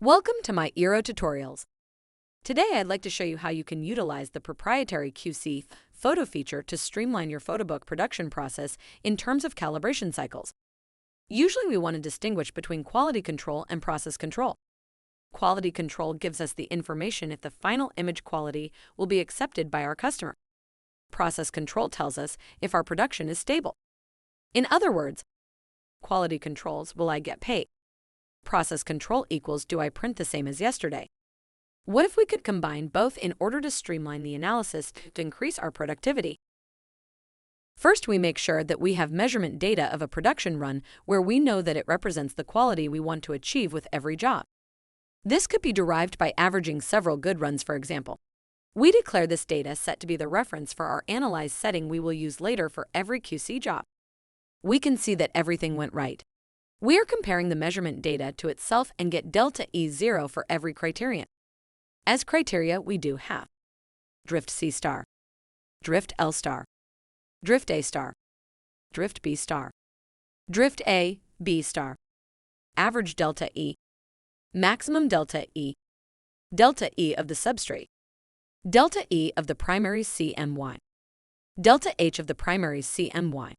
Welcome to MYIRO tutorials. Today I'd like to show you how you can utilize the proprietary QC Photo feature to streamline your photo book production process in terms of calibration cycles. Usually we want to distinguish between quality control and process control. Quality control gives us the information if the final image quality will be accepted by our customer. Process control tells us if our production is stable. In other words, quality controls, will I get paid? Process control equals, do I print the same as yesterday? What if we could combine both in order to streamline the analysis to increase our productivity? First, we make sure that we have measurement data of a production run where we know that it represents the quality we want to achieve with every job. This could be derived by averaging several good runs, for example. We declare this data set to be the reference for our analyze setting we will use later for every QC job. We can see that everything went right. We are comparing the measurement data to itself and get delta E0 for every criterion. As criteria, we do have drift C star, drift L star, drift A star, drift B star, drift A, B star, average delta E, maximum delta E of the substrate, delta E of the primary CMY, delta H of the primary CMY,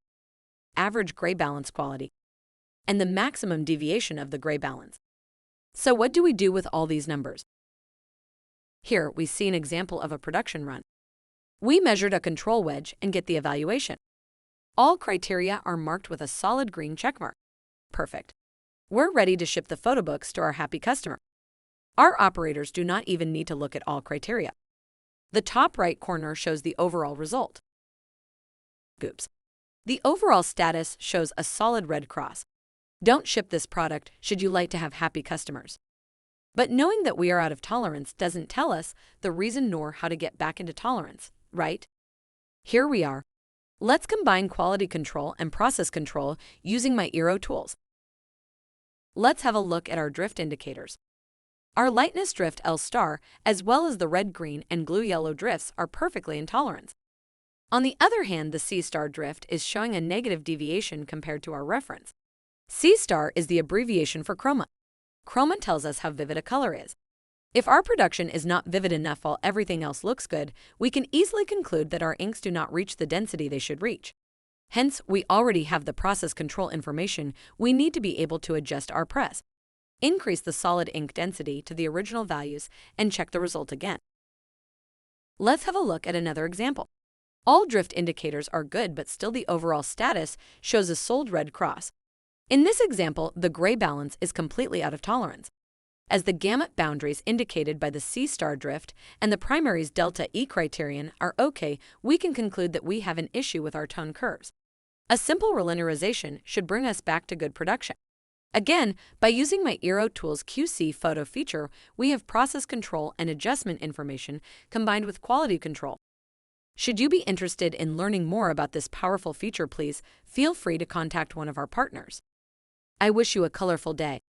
average gray balance quality, and the maximum deviation of the gray balance. So what do we do with all these numbers? Here we see an example of a production run. We measured a control wedge and get the evaluation. All criteria are marked with a solid green checkmark. Perfect. We're ready to ship the photo books to our happy customer. Our operators do not even need to look at all criteria. The top right corner shows the overall result. Oops. The overall status shows a solid red cross. Don't ship this product should you like to have happy customers. But knowing that we are out of tolerance doesn't tell us the reason nor how to get back into tolerance, right? Here we are. Let's combine quality control and process control using MYIRO tools. Let's have a look at our drift indicators. Our lightness drift L star, as well as the red, green, and glue yellow drifts are perfectly in tolerance. On the other hand, the C star drift is showing a negative deviation compared to our reference. C star is the abbreviation for chroma. Chroma tells us how vivid a color is. If our production is not vivid enough while everything else looks good, we can easily conclude that our inks do not reach the density they should reach. Hence, we already have the process control information we need to be able to adjust our press. Increase the solid ink density to the original values and check the result again. Let's have a look at another example. All drift indicators are good, but still the overall status shows a sold red cross. In this example, the gray balance is completely out of tolerance. As the gamut boundaries indicated by the C star drift and the primary's delta E criterion are okay, we can conclude that we have an issue with our tone curves. A simple relinearization should bring us back to good production. Again, by using MYIRO Tools QC Photo feature, we have process control and adjustment information combined with quality control. Should you be interested in learning more about this powerful feature, please feel free to contact one of our partners. I wish you a colorful day.